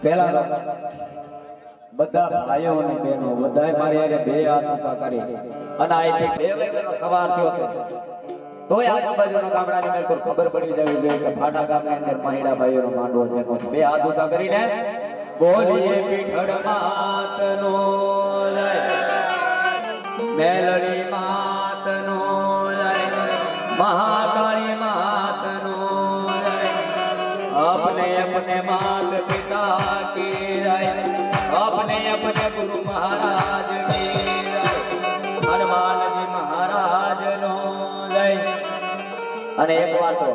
પહેલા બધા ભાઈઓ અને બહેનો બધાએ મારી હારે બે હાથ ઊંચા કરી અને આ બે વાગ્યાનો સવાર થયો છે તોય આજુબાજુના ગામડાની મેલ પર ખબર પડી જવી જોઈએ કે ફાટા ગામની અંદર મહિલા ભાઈઓનો માંડવો છે. પછી બે હાથ ઊંચા કરીને બોલીએ પીઠળ માતનો જય, મેલડી માતનો જય, મહાકાળી માતનો જય, अपने अपने मात पिता की जय, अपने अपने गुरु महाराज की जय, हनुमान जी महाराज नो जय. અને એક વાર તો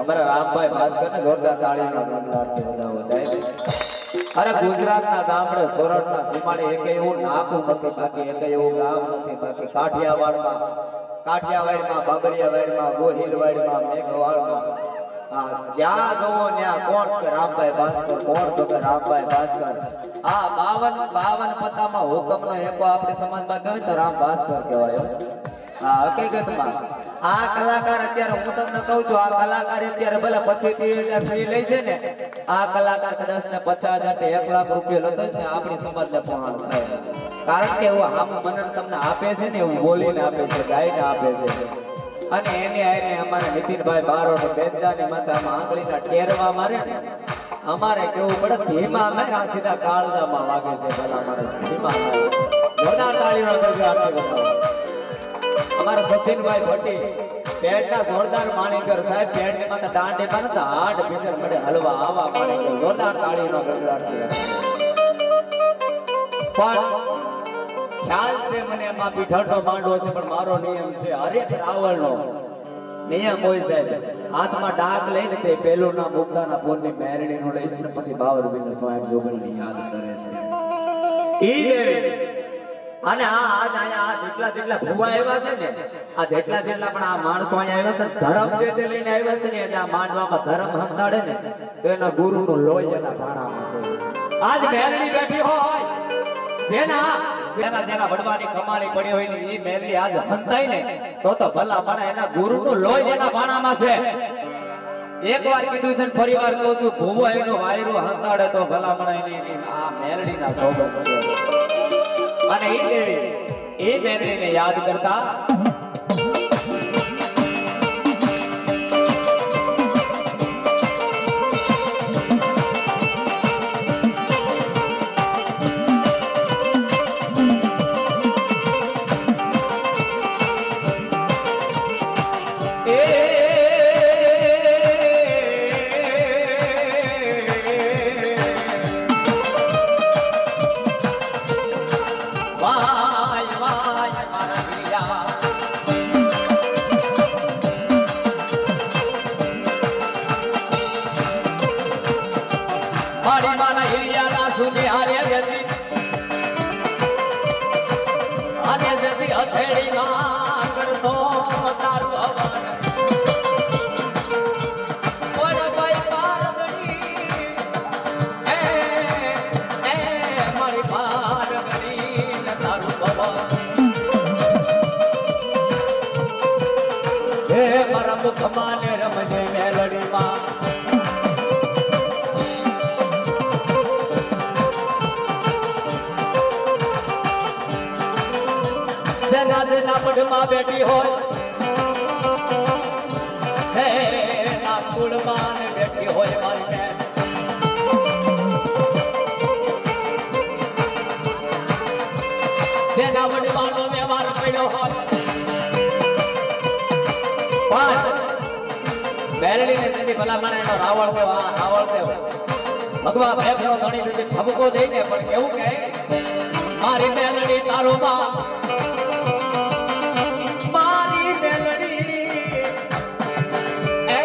અમારા રામભાઈ ભાસ્કર ને જોરદાર તાળીઓના ગણગણાટથી વધાવો સાહેબ. અરે ગુજરાતના ગામડે સોરઠના સીમાડે એક એવું નાકું નથી બાકી, એક એવું ગામ નથી બાકી. કાઠિયાવાડમાં, બાબરિયાવાડમાં, ગોહિલવાડમાં, મેઘવાડમાં જ્યાં જોવો ત્યાં કોણ કે રામભાઈ ભાસ્કર, કોણ તો કે રામભાઈ ભાસ્કર. આ 52 પતામાં હુકમનો એકો આપણી સમાજમાં કહે તો રામ ભાસ્કર કહેવાય. હા હકીકતમાં આ કલાકાર અત્યારે હું તમને કહું છું, આ કલાકાર અત્યારે ભલે 25,000 ફી લે છે ને, આ કલાકાર કદાચ ને 50,000 થી 1 લાખ રૂપિયા લેતો છે આપણી સમાજને પહોંચ થાય. કારણ કે એવું આમ મને તમને આપે છે ને, એવું બોલીને આપે છે, ગાઈને આપે છે. અને એની આઈને અમારે નીતિનભાઈ બારોટ બેજાની માથામાં આંગળીના ટેરવા મારે ને, અમારે કેવું પડે ધીમા મારે આ સીધા કાળજામાં વાગે છે. ભલા મારે ધીમા મારે જોરદાર તાળીનો ગગડાટ બતાવો. અમારા સચિનભાઈ ભટ્ટી પેટના જોરદાર માણીકર સાહેબ, પેટની માથે દાંડી માં નતા હાડ ભીતર મળે હલવા આવા માણીકર જોરદાર તાળીનો ગગડાટ. પણ ખ્યાલ છે મને એમાં પીઠળનો માંડવો છે, પણ મારો નિયમ છે હરેક રાવણનો નિયમ હોય સાહેબ. હાથમાં ડાક લઈને તે પેલું ના મુક્તાના પોનની મેરડીનો લઈશ ને પછી બાવરબીનો સ્વયં જોગણીની યાદ કરે છે ઈ દેવી. અને આજ અહીંયા જેટલા ભુવા આવ્યા છે ને, આ જેટલા પણ આ માણસો અહીંયા આવ્યા છે, ધર્મ જે લઈને આવ્યા છે ને, આ માંડવામાં ધર્મ હંતાડે ને તો એના ગુરુનું લોહી એના ભાણામાં છે. આજ મેરડી બેઠી હોય જેના વડવાની કમાણી પડી હોય ને એ મેરડી આજ હંતાય ને તો ભલા પણ એના ગુરુનું લોહી એના ભાણામાં છે. એક વાર કીધું છે ને ફરી વાર કહું છું, ભૂવો એનો વાયરો હંતાડે તો ભલા પણ એની આ મેરડીના સોબત છે. અને એ મેરડીને યાદ કરતા મુખમાને રમજે મેલડીમાં સેનાદના પઢમાં બેઠી હોય, હે ના કુળમાં બેઠી હોય મારી બેન. સેના વડવાનો વ્યવહાર પડ્યો હોય મેરડીને તેથી ભલામણ એનો રાવણ દેવ ભગવા ભેગનો ઘણી રીતે ઠપકો દઈને પણ કેવું કહે, મારી મેલડી તારો માં, મારી મેલડી એ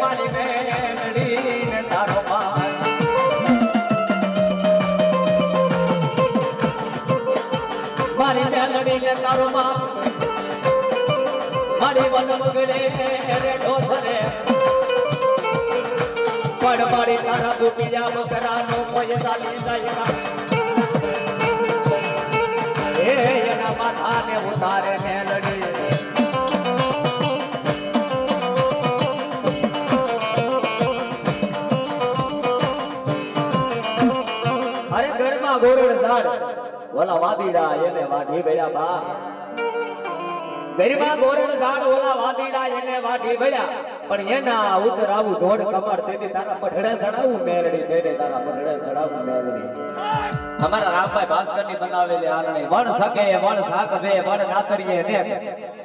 મારી મેલડી ને તારો માં, મારી મેલડી ને તારો માં, મારી વન મગડે રે ઢોસરે પડપાડી તારા દુપિયા બકરાનો કોઈ ચાલી જાય એ એના માથાને ઉતારે મેલડી. ગરમા ગોરડ ઝાડ ઓલા વાદીડા એને વાઢી ભેળ્યા બા ગરમા ગોરડ ઝાડ ઓલા વાદીડા એને વાઢી ભેળ્યા પણ એના ઉતર આવું જોડ કમળ તેથી તારા મઢડે સડાવું મેલડી તેને તારા મઢડે સડાવું મેલડી અમારા રામભાઈ ભાસ્કર ની બનાવેલી આરણી વણ સકે વણ સાકવે વણ નાતરીએ ને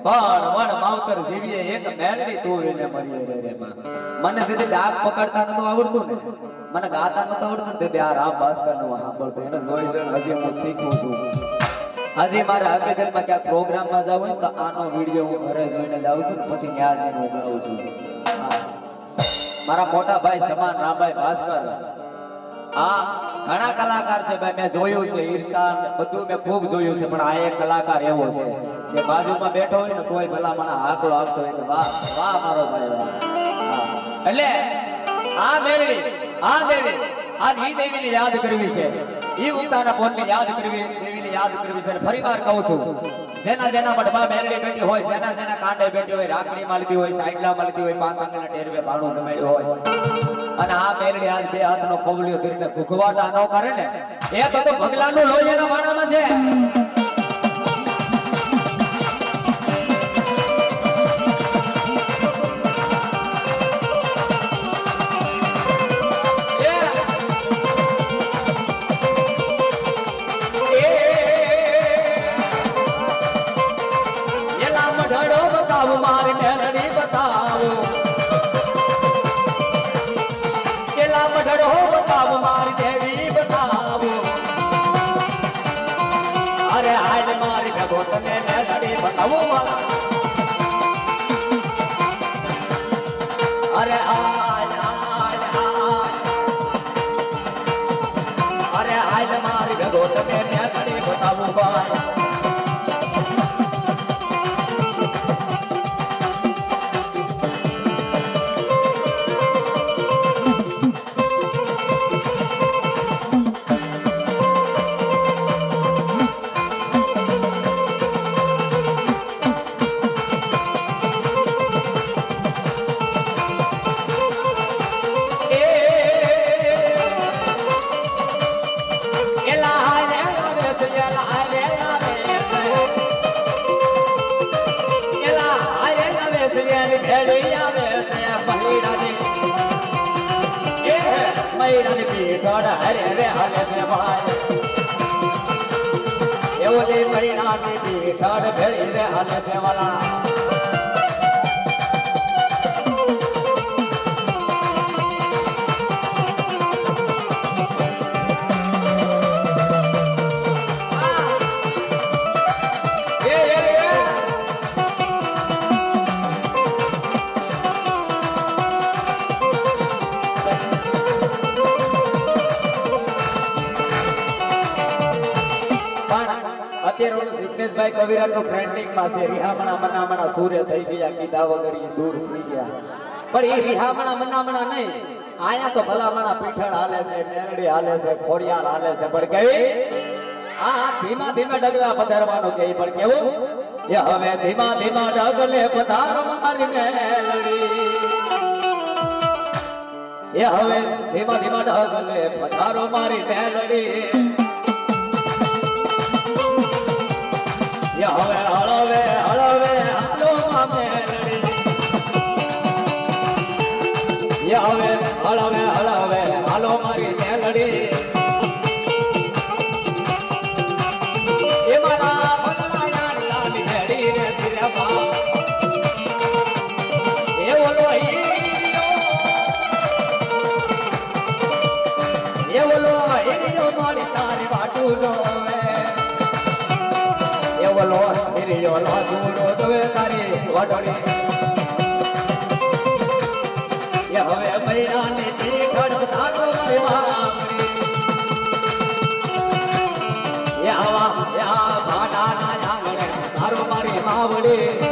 વણ માવતર જીવીએ એક મેલડી તું એને મરીએ રે રે માં મને સીધી ડાક પકડતા નતો આવડતું ને મને ગાતા નતો આવડતું તે આ રામ ભાસ્કર નું સાંભળતો એને જોઈ જોઈને હજી હું શીખું છું હજી મારા હકીકતમાં ક્યાંક પ્રોગ્રામમાં જાવ હોય તો આનો વિડીયો હું ઘરે જોઈને જાઉં છું પછી ત્યાં જઈને હું ગાઉં છું મારા મોટા ભાઈ સમાન રામભાઈ ભાસ્કર આ ઘણા કલાકાર છે ભાઈ મેં જોયું છે ઈર્ષાન બધું મેં ખૂબ જોયું છે પણ આ એક કલાકાર એવો છે જે બાજુમાં બેઠો હોય ને તોય ભલા મને હાકલો આપતો હોય કે વાહ વાહ મારો ભાઈ વાહ એટલે આ મેળવી આ દેવી આજ ઈ દેવીને યાદ કરવી છે ઈ ઉતારા પોતને યાદ કરવી દેવીને યાદ કરવી છે ફરીવાર કહું છું જેના જેના મઢમાં મેલડી બેઠી હોય જેના જેના કાંડે બેઠી હોય રાખડી માલતી હોય સાઈડલા માલતી હોય પાંચ આંગળના ટેરવે ભાણું જમાડ્યું હોય અને આ મેલડી આજ બે હાથનો કોબલિયો ધરીને ગુગવાટા ન કરે ને એ તો ભગલાનું લોહી એના વાણામાં છે ભાઈ કવિરાજ નું ટ્રેન્ડિંગ માં છે રિહામણા મનામણા સૂર્ય થઈ ગયા કીધા વગર દૂર થઈ ગયા પણ એ રિહામણા મનામણા નહીં આયા તો ભલામણા પીઠળ હાલે છે મેરડી હાલે છે ખોડિયાર હાલે છે પણ કેવી આ ધીમા ધીમે ડગલા પધારવાનું કે પણ કેવું એ હવે ધીમા ધીમા ડગલે પધાર મારી મેલડી એ હવે ધીમા ધીમા ડગલે પધારો મારી મેલડી હવે હળવે હળવે હાલો મેલડી હવે હળવે હળવે હાલો મારી મેલડી એ મારા પગલા યાર મેલડી રે તિરવા એ ઓલો હીરો મારી તારી વાટું રોવે બોલો હિરિયો લાજુડો દવે તારી વડડી એ હવે મૈરાની તીખડ ધારો રે વામડી એ આવા આ ભાડાના આંગણે તારો મારી માવડી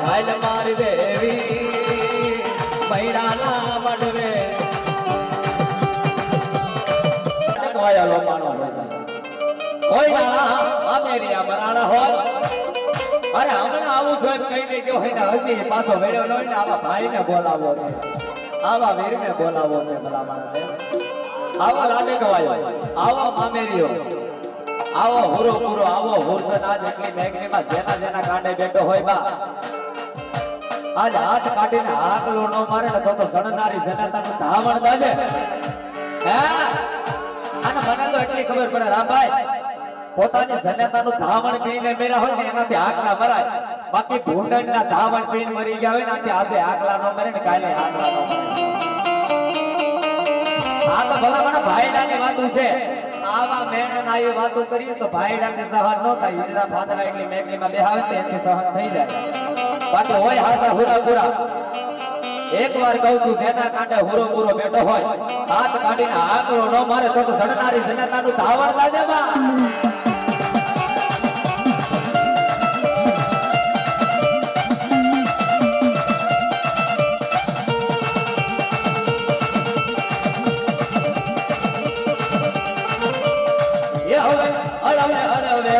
હાલ મારી દેવી મૈડાના મડવે વાયા લોમાનો કોઈ ના અમેરિયા મરાણા હોય અરે હમણાં આવું છું એમ કહીને ગયો હોય ને હજી પાછો વેળ્યો ન હોય ને આવા ભાઈને બોલાવો છે આવા વીરને બોલાવો છે ભલા માણસે આવા લાડે ગવાયો આવા મામેરીઓ આવો હુરો પૂરો આવો હુરધન આજ એટલી મેઘનીમાં જેના જેના કાંડે બેઠો હોય બા આજ હાથ કાઢીને હાકલો ન મારે ને તો સણનારી જનતાનું ધાવણ દાજે હે અને મને તો એટલી ખબર પડે રામભાઈ પોતાની જનતાનું ધાવણ પીને મેરા હોય ને એનાથી આકલા મરાય બાકી ભૂંડણના ધાવણ પીને મરી ગયા હોય ને આજે આકલા નો મરે ને કાલે આકલા નો મરે આ તો ભલા મને ભાઈડાની વાતું છે આવા મેણા આવી વાતો કરીએ તો ભાઈડાથી સહન ન થાય ઈજડા ફાદરા એટલી મેઘલીમાં બેહાવે તો એનાથી સહન થઈ જાય બાકી હોય હાસા હુરા પૂરા એકવાર કહું છું જેના કાંઠે હુરો પૂરો બેઠો હોય હાથ કાઢીને આકલો ન મારે તો જણનારી જનતાનું ધાવણ લાગે બા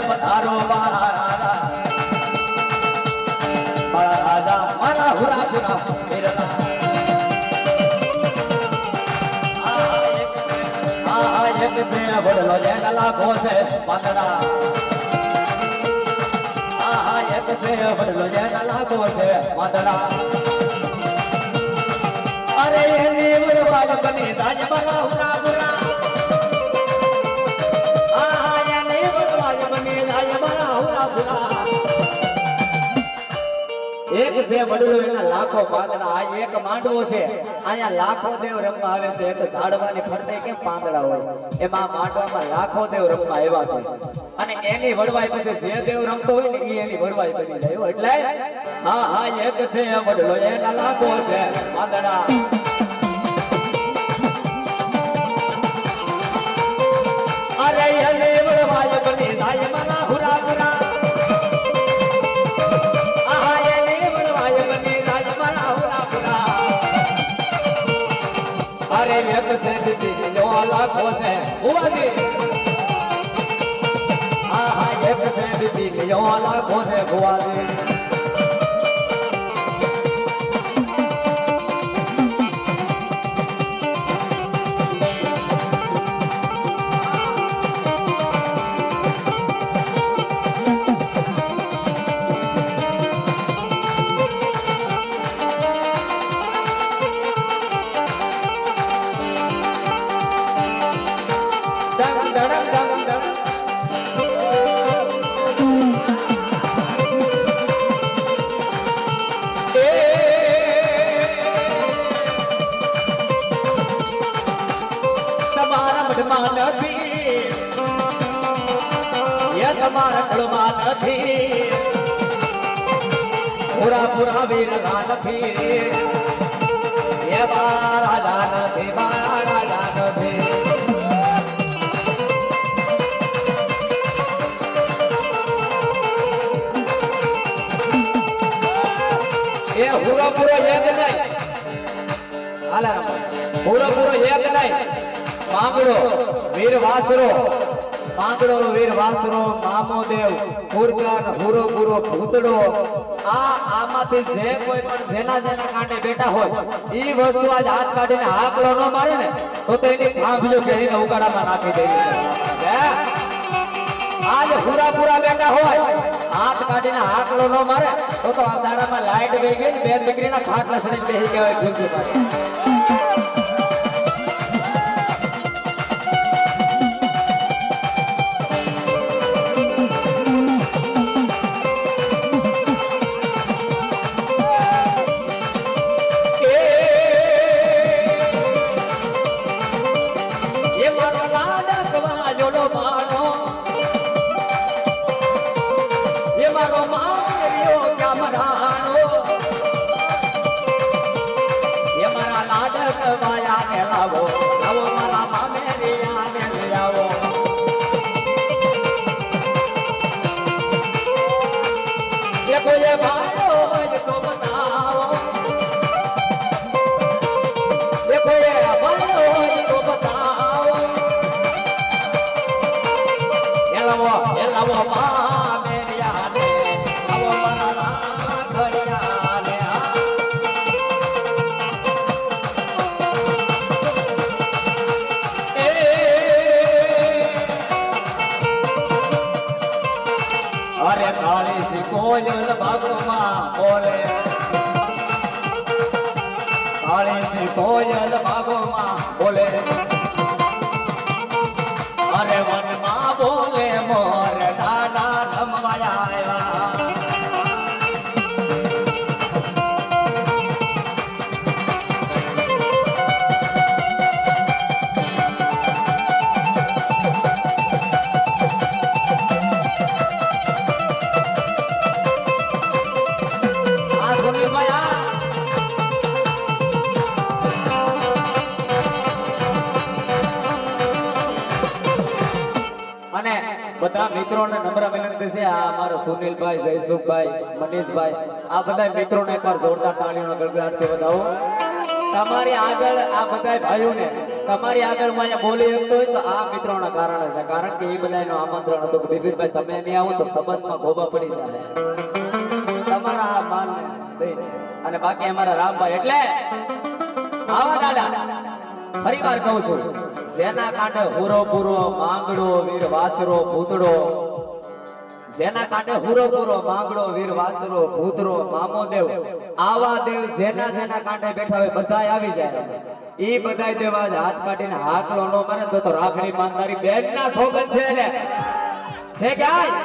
પધારો મારા રાજા મારા હુરા પુરા મેરલા એક સે બડલો જેના લાખો છે પાંદડા એક સે બડલો જેના લાખો છે પાંદડા અરે એની વડવાલ બની દાજ મારા હુરા પુરા એક છે વડલો એના લાખો પાંદડા આ એક માંડવો છે અહીંયા લાખો દેવ રમવા આવે છે એક ઝાડવાની ફરતે કેમ પાંદડા હોય એમાં માંડવામાં લાખો દેવ રમવા આવ્યા છે અને એની વડવાઈ પછી જે દેવ રમતો હોય ને એ એની વડવાઈ બની જાય એટલે હા એક છે વડલો એના લાખો છે પાંદડા અરે એની વડવાઈ બની જાય મારા હુરા પુરા અરે એક સેન્ડી જો લાખો છે ઉવાજી એક સેન્ડી જો લાખો છે ઉવાજી પૂરા પૂરા વીર નથી એ બાળા રાજા નથી બાળા રાજા નથી એ પૂરો પૂરો એક નહીં હાલા પૂરો પૂરો એક નહીં માંગડો વીર વાસરો માંગડો વીર વાસરો મામોદેવ પુરકાન હુરો પૂરો ભૂતડો આમાંથી જે કોઈ પણ જેના જેના કાંઠે બેઠા હોય ઈ વસ્તુ આજ હાથ કાઢીને હાકલો ન મારે ને તો એની ભાંભલો પહેરીને ઉગાડામાં નાખી દેવી આજ પૂરા પૂરા બેઠા હોય હાથ કાઢીને હાકલો ન મારે તો અંધારામાં લાઈટ વહી ગઈ બે દીકરીના ખાટલા સડી બેહી ગયા હોય ગુંજી પાસે આવો માં મેરિયા ને આવો મારા ઘડિયા ને અરે કાળી સી કોયલ બાગમાં બોલે કાળી સી કોયલ બાગમાં બોલે અરે વનમાં બોલે મોર દાદા રમવાયા આવ્યા અને બધા મિત્રોને નમ્ર વિનંતી છે આ અમારા સુનિલભાઈ જયસુખભાઈ મનીષભાઈ આ બધા મિત્રોને એકવાર જોરદાર તાળીઓનો ગડગડાટથી વધાવો તમારી આગળ આ બધા ભાઈઓને તમારી આગળ હું અહીંયા બોલી શકતો હોય તો આ મિત્રોના કારણે છે કારણ કે એ બધાનું આમંત્રણ હતું કે બિબીરભાઈ તમે નહીં આવો તો સંબંધમાં ગોબા પડી જાય તમારા આ માનને દઈને અને બાકી અમારા રામભાઈ એટલે આવા દાદા ફરી વાર કહું છું જેના કાંઠે હુરો પૂરો માંગડો વીર વાસરો ભૂતડો જેના કાંઠે હુરો પૂરો માંગડો વીર વાસરો ભૂતરો મામો દેવ આવા દેવ જેના જેના કાંઠે બેઠા હોય બધાય આવી જાય ઈ બધાય દેવ આજ હાથ કાઢીને હાકલો નો મારે તો રાખડી માંગનારી બેન ના સોગંદ છે ને છે ક્યાંય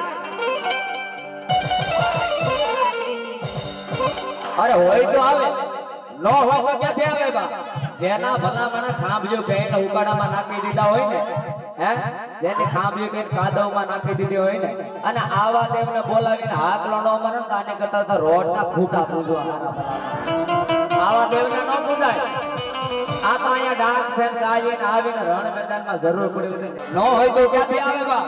અરે હોય તો આવે નો હોય તો ક્યાંથી આવે બા જેના ભલામણા ખાંભ્યો કહીને ઉકાળામાં નાખી દીધા હોય ને હે જેને ખાંભ્યો કહીને કાદવમાં નાખી દીધી હોય ને અને આવા દેવને બોલાવીને હાકલો નો મરણ તો આને કરતા તો રોડના ફૂટા પૂજવા આવા દેવને ન પૂજાય આ તો અહીંયા ડાક સેન ગાઈને આવીને રણ મેદાનમાં જરૂર પડી ન હોય તો ક્યાંથી આવે બા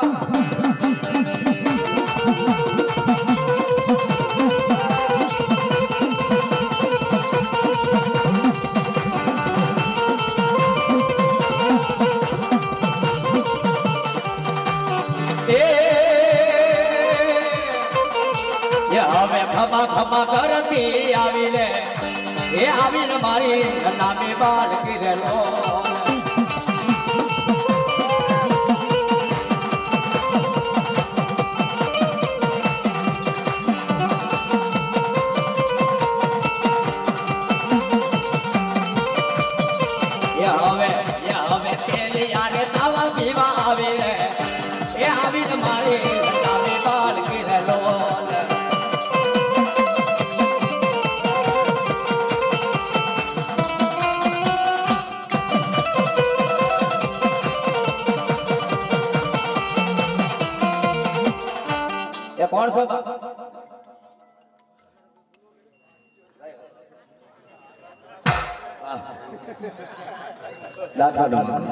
ખમા ખમા કરતી આવી લે એ આવીને મારી નામે બાલ કિરેલો હવે પેલી યારે તાવા પીવા આવી રે એ આવીને મારી નામે બાલ કિરેલો કોણ છો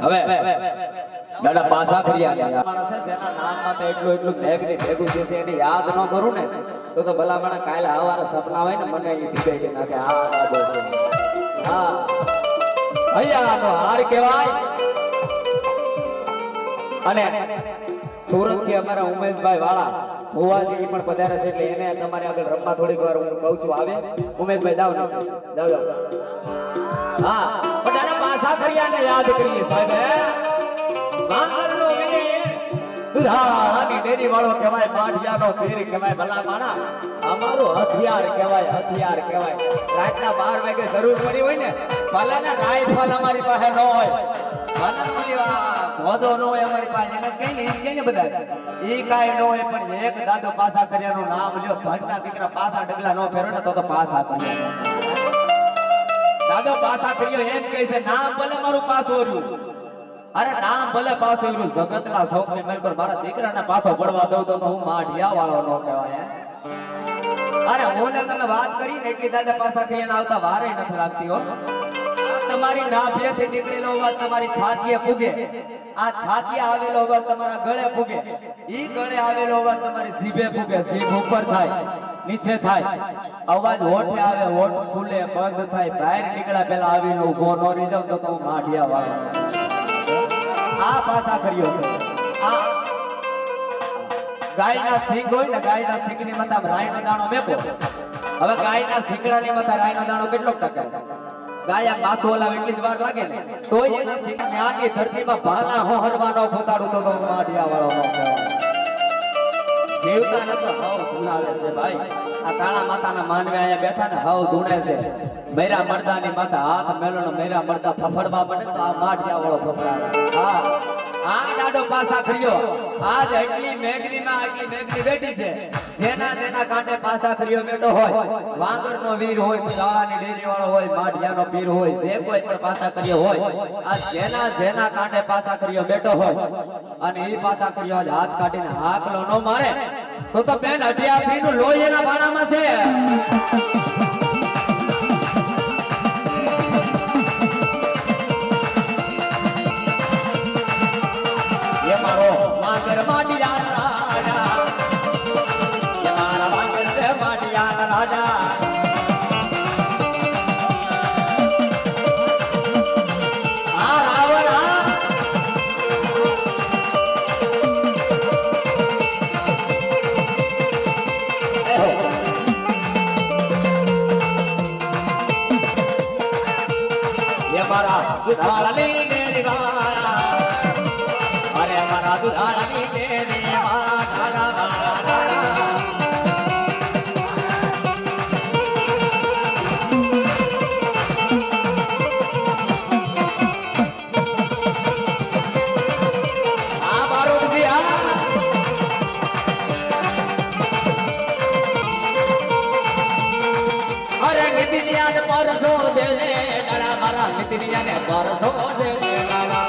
હવે દાદા પાસા ફર્યા માણસ જેના નામમાં તો એટલું મેઘની ભેગું જે છે એને યાદ ન કરું ને તો ભલામણા કાલે આવારે સપના હોય ને મને એ દીધે નાખે હા હા હૈયાનો હાર કહેવાય અને સુરત થી અમારા ઉમેશભાઈ વાળા ભુવાજી પણ પધારે છે એટલે એને તમારે આગળ રમવા થોડીક વાર હું કહું છું આવે ઉમેશભાઈ જાવ જાવ હા પણ દાદા પાછા ફર્યાને યાદ કરીએ સાહેબ માંગરનો વીર દુધાળાની ડેરી વાળો કહેવાય માઢિયાનો પીર કહેવાય ભલા માણા અમારો હથિયાર કહેવાય રાતના 12 વાગે જરૂર પડી હોય ને ભલાના રાઈફલ અમારી પાસે ન હોય ભોદો નો હોય અમારી પાસે એને કઈ ને બધા ઈ કાઈ ન હોય પણ એક દાદો પાસા કર્યાનું નામ લ્યો ભટના દીકરા પાસા ડગલા નો ફેરો ને તો પાસા કર્યા દાદો પાસા કર્યો એમ કહે છે નામ ભલે મારું પાસો રહ્યું અરે નામ ભલે પાસો રહ્યું જગતના સૌને મેલકર મારા દીકરાને પાસો પડવા દઉં તો હું માઢિયા વાળો નો કહેવાય અરે હું તમે વાત કરી ને એટલી દાદા પાસા કર્યાને આવતા વારે નથી લાગતી હો તમારી નાભિયેથી નીકળેલો અવાજ તમારી છાતીએ પૂગે આ છાતીએ આવેલો અવાજ તમારા ગળે પૂગે ઈ ગળે આવેલો અવાજ તમારી જીભે પૂગે જીભ ઉપર થાય નીચે થાય અવાજ હોઠે આવે હોઠ ખુલે બંધ થાય બહાર નીકળ્યા પહેલા આવીને ઊભો ન રહી જાવ તો હું માઢિયા વાળો આ પાસા કર્યો છે આ ગાયના સિંગ હોય ને ગાયના સિંગની માથે રાઈનો દાણો મેકો. હવે ગાયના સિંગડાની માથે રાઈનો દાણો કેટલો ટકે? ગાય માથું ઓલા એટલી જ વાર લાગે ને તોય એના સિંગ ન્યાની ધરતીમાં ભાલા હોહરવાનો ફોતાડું તો માઢિયા વાળો જીવતા ન તો હાવ ધૂણાવે છે ભાઈ. આ કાળા માતાના માનવે અહીંયા બેઠા ને હાવ ધૂણે છે. મેરા મર્દાની માથા હાથ મેલોનો મેરા મર્દા ફફડવા પડે તો આ માઢિયા વાળો ફફડાવે. હા આ ડાડો પાસા ખરીયો આજ એટલી મેઘરીમાં એટલી મેઘરી બેઠી છે. જેના જેના કાંઠે પાસા ખરીયો બેઠો હોય, વાંગરનો વીર હોય, દાળાની ડેરી વાળો હોય, માઢિયાનો પીર હોય, જે કોઈ પણ પાસા ખરીયો હોય, આ જેના જેના કાંઠે પાસા ખરીયો બેઠો હોય અને એ પાસા ખરીયો આજ હાથ કાઢીને હાકલો નો મારે તો બેન અઢિયા પીનું લોહી એના બાણામાં છે. માગર માઢિયા રાજા, મારા માગર માઢિયા રાજા. આ રાવણા એ મારા દુધાળની ડેરી વાળા, અરે મારા દુધાળની ડેરી વાળા આ મારો દુધિયા. અરે નિતિનિયા ને પરસો દે ડાળા, મારા નિતિનિયા ને પરસો દે ડાળા.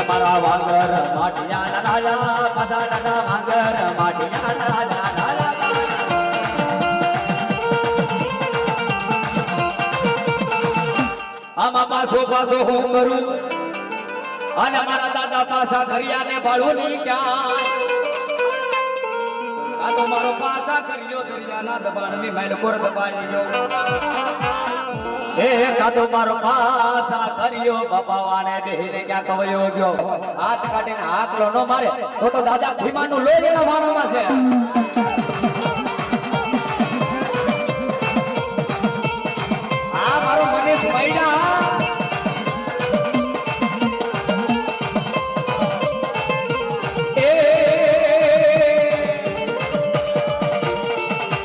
મારા વાંગર માઢિયા રાજા, પસાડા વાંગર માઢિયા રાજા. આમાં પાછો પાછો હું કરું અને મારા દાદા પાસા ઘરિયાને ભાળું ની ક્યાં. આ તો મારો પાસા કર્યો દરિયાના દબાણની મેલ કોર દબાઈ ગયો. એ કાતો મારો પાસા કર્યો બાપાવાને બેહીને ક્યાં કવયો ગયો. હાથ કાઢીને હાકલો નો મારે તો દાદા ભીમાનું લોહી એના વાણામાં છે. આ મારો મનીષ મૈડા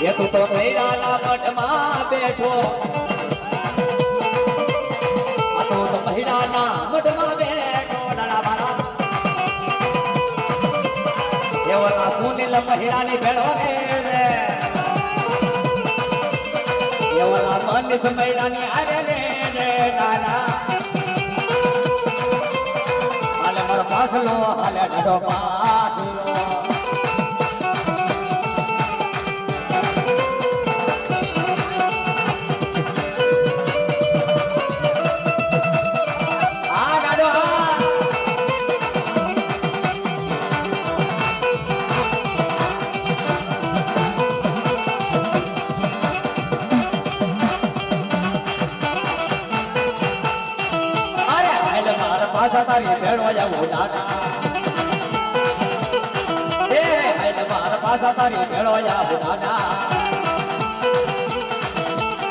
એ તું તો મૈડાના મઠમાં બેઠો, મહિલાના મઢમાં બેઠો ડાળા મારા. એવલા સુનિલ મહિલાની ભેળો રે, એવલા મનીષ મહિલાની આરે રે ડાળા. હાલે મારો પાછલો હાલે ડાડો પાછલો. પાસા તારી ભેળો જાવું દાડા, એ હાઈડ માર પાસા તારી ભેળો જાવું દાડા.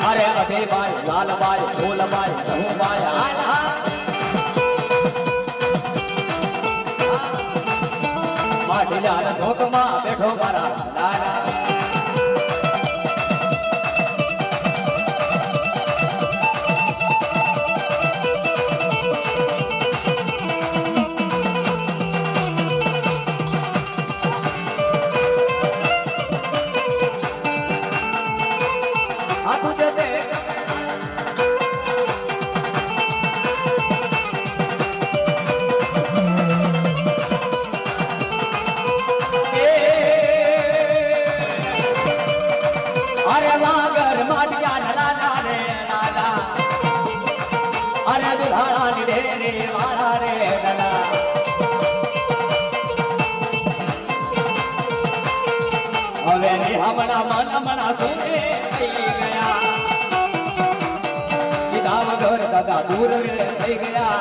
અરે અઢીભાઈ, લાલભાઈ, ફૂલભાઈ, સહુભાઈ, આલા માઢિયાના ચોકમાં બેઠો મારા દાડા. મન મણા સુને થઈ ગયા કીધા વગર દાદા દૂર રે થઈ ગયા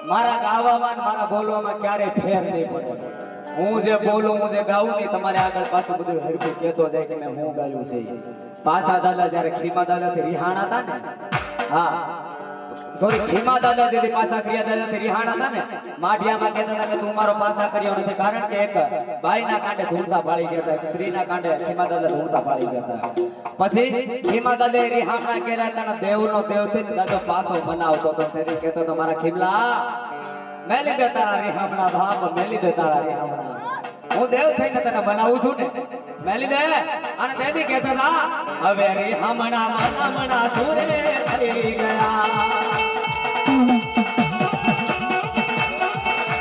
મારા ગાવામાં ને મારા બોલવામાં ક્યારેય ફેર નહીં પડે હું જે બોલું હું જે ગાઉં ને તમારે આગળ પાછું બધું હરખું કહેતો જાય કે મેં હું ગાયું છે પાછા દાદા જ્યારે ખીમા દાદાથી રિહાણા હતા ને હા સોરી ખીમા દાદા જેથી પાછા ક્રિયા દાદાથી રિહાણા હતા ને માઢિયામાં કહેતા હતા કે તું મારો પાછા કર્યો નથી કારણ કે એક બાઈના કાંડે ધૂળતા પાડી ગયા હતા સ્ત્રીના કાંડે ખીમા દાદા ધૂળતા પાડી ગયા હતા પછી ખીમા દાદા રિહાણા કર્યા હતા દેવનો દેવ થઈને દાદો પાછો બનાવતો હતો તેથી કહેતો હતો મારા ખીમલા મેલી દે તારા રિહામણા બાપ મેલી દે તારા રિહામણા હું દેવ થઈને તને બનાવું છું ને મેલી દે અને તેથી કહેતો હતા હવે રિહામણા મનામણા સુરે થઈ ગયા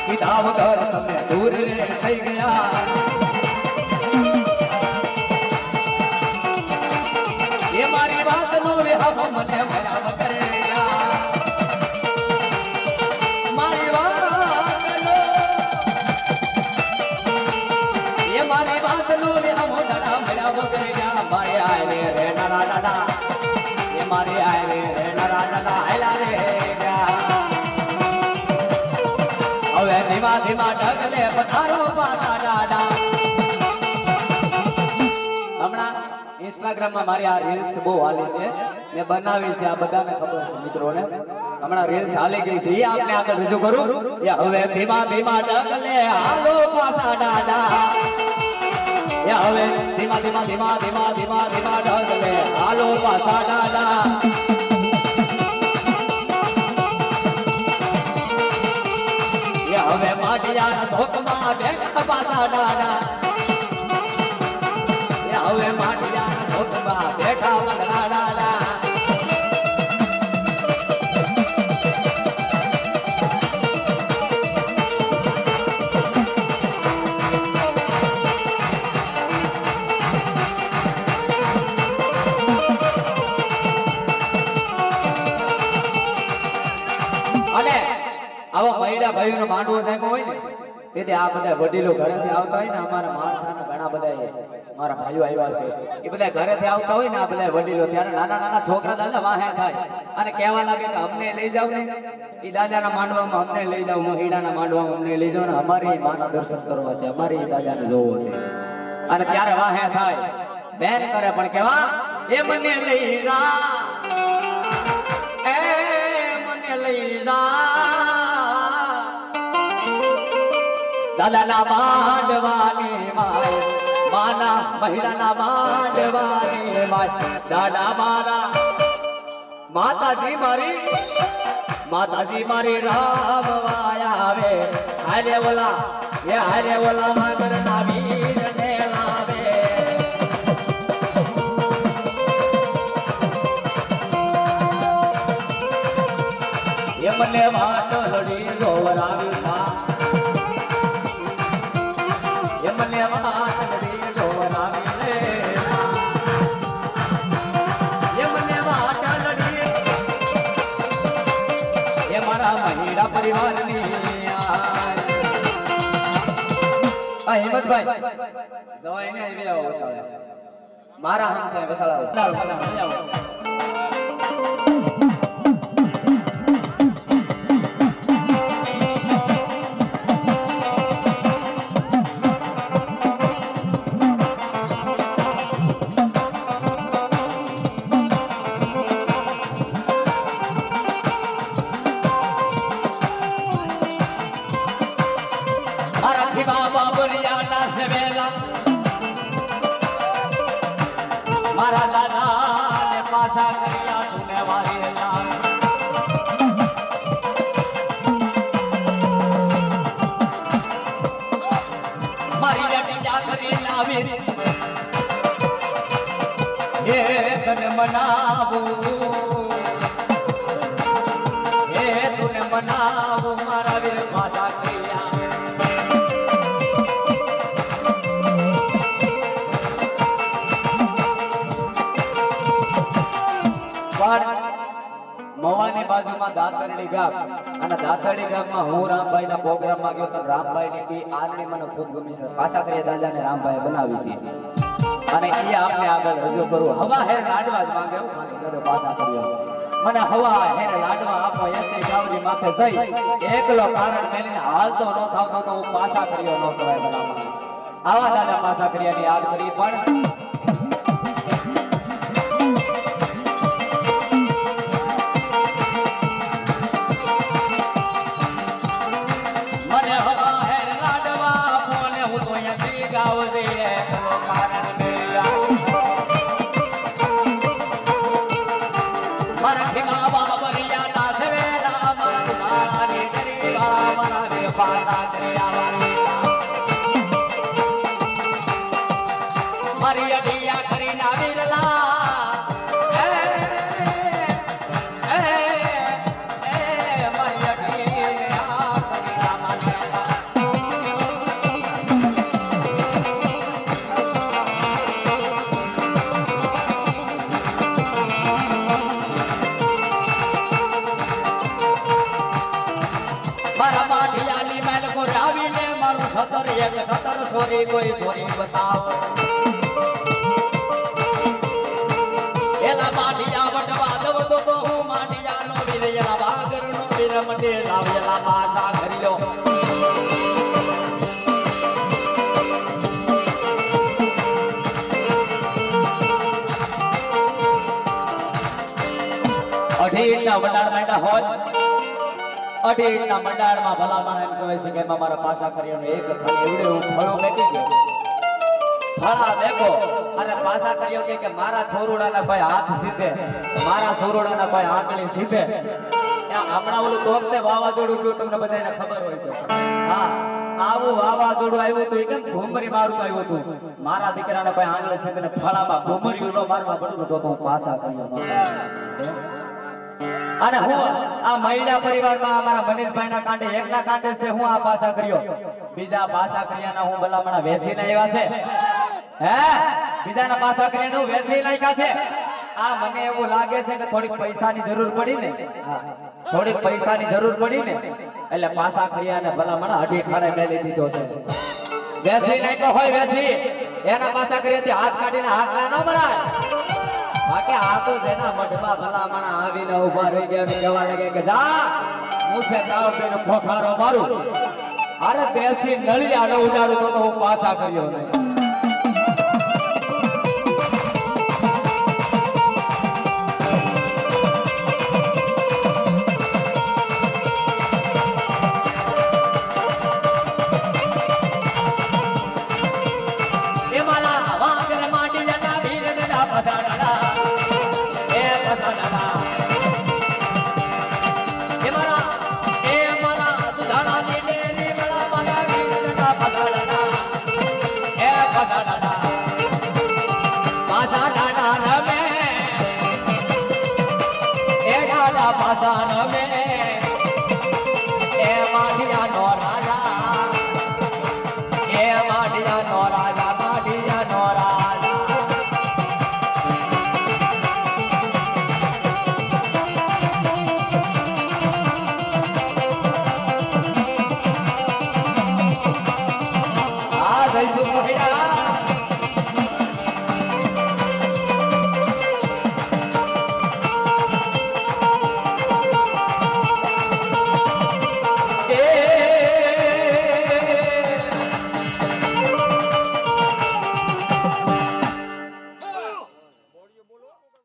કીધા વગર તમે દૂર રે થઈ ગયા એ મારી વાત નો વિહમ મને મનાવ કરે ધીમા ધીમા ઢગલે પથારો પાછા ડાડા હમણાં ઇન્સ્ટાગ્રામમાં મારી આ રીલ્સ બહુ હાલી છે મેં બનાવી છે આ બધાને ખબર છે મિત્રોને હમણાં રીલ્સ હાલી ગઈ છે એ આપને આગળ રજૂ કરું એ હવે ધીમા ધીમા ઢગલે હાલો પાછા ડાડા એ હવે ધીમા ધીમા ધીમા ધીમા ધીમા ધીમા ઢગલે હાલો પાછા ડાડા હવે માઢિયાના ધોકમાં બેઠા પાછા ડાડા હવે માઢિયાના ધોકમાં બેઠા મગરા ડાડા અને આવા મહિલા ભાઈઓનો માંડવો સાહેબ હોય ને તેથી આ બધા વડીલો ઘરેથી આવતા હોય ને અમારા માણસાના ઘણા બધા મારા ભાઈઓ આવ્યા છે એ બધા ઘરેથી આવતા હોય ને આ બધા વડીલો ત્યારે નાના નાના છોકરા દાદા વાહે થાય અને કહેવા લાગે કે અમને લઈ જાવ ને એ દાદાના માંડવામાં અમને લઈ જાવ મહિડાના માંડવામાં અમને લઈ જાવ ને અમારી માના દર્શન કરવા છે અમારી દાદાને જોવો છે અને ત્યારે વાહે થાય બેન કરે પણ કેવા એ મને લઈ જા એ મને લઈ જા દાદાના માંડવાની માય માના મહિલાના માંડવાની માય દાદા મારા માતાજી મારી રામ વાયા આવે હારે ઓલા મગરના વીર ને લાવે એ મને વાટો લડી ગોવરાવી પરિવારની હિંમતભાઈ જવાઈને આવી આવો વસાળા મારા હમસાય વસાળા મારા દાદા ને પાછા કર્યા સુને વારી મારી લટી જાગરી લાવી એ તને મનાવું એ તુને મનાવું મારા વીર પાછા કર્યા મવાની બાજુમાં દાતરડી ગામ અને દાતડી ગામમાં હું રામભાઈના પ્રોગ્રામમાં ગયો તો રામભાઈની ઈ આરણી મને ખૂબ ગમી છે. પાછા કરીએ દાદાને રામભાઈએ બનાવી હતી અને એ આપને આગળ રજૂ કરું. હવા હેર લાડવા જ માંગે હું ખાલી કરે પાછા કર્યો મને હવા હેર લાડવા આપો એસી ગાવની માથે જઈ એકલો કારણ મેલીને હાલતો ન થાવતો તો હું પાછા કર્યો ન કહેવાય ભલામણ. આવા દાદા પાછા કર્યાની યાદ કરી પણ છોરી કોઈ છોરી બતાવો એલા માઢિયા વટવા દવતો તો હું માઢિયાનો વીરયા વાગરનો વીર મંડે લાવેલા પાછા કર્યો અઢીના વડાળ માંડા હોય અઢીના મંડાળમાં ભલામણ એમ કહે છે કે એમાં મારા પાછા કર્યાનો એક ખાલી એવડે હું ફળો મેકી ગયો ફળા મેકો અને પાછા કર્યો કે મારા છોરુડાના કોઈ હાથ સીધે મારા છોરુડાના કોઈ આંગળી સીધે હમણાં ઓલું તો વખતે વાવાઝોડું ગયું તમને બધાને ખબર હોય તો હા આવું વાવાઝોડું આવ્યું હતું કેમ ઘુમરી મારતું આવ્યું હતું મારા દીકરાને કોઈ આંગળી સીધે ને ફળામાં ઘુમરીયું ન મારવા પડ્યું તો હું પાછા કર્યો અને હું આ મહિલા પરિવારમાં અમારા મનીષભાઈના કાંડે એકલા કાંડે છે હું આ પાછા કર્યો બીજા પાછા કર્યાના હું ભલામણા વેસીને આવ્યા છે હે બીજાના પાછા કર્યાના હું વેસી નાખ્યા છે આ મને એવું લાગે છે કે થોડીક પૈસાની જરૂર પડી ને થોડીક પૈસાની જરૂર પડી ને એટલે પાછા કર્યાને ભલામણા અઢી ખાડે મેલી દીધો છે વેસી નાખ્યો હોય વેસી એના પાછા કર્યાથી હાથ કાઢીને હાથલા ન મરાય બાકી આ તો જેના મઢમાં ભલામણા આવીને ઉભા રહી ગયા ને કહેવા લાગે કે જા મુસે તાવ દેનો ખોખારો મારું અરે દેશી નળિયા ન ઉડાડું તો હું પાછા કર્યો નહીં જઈશું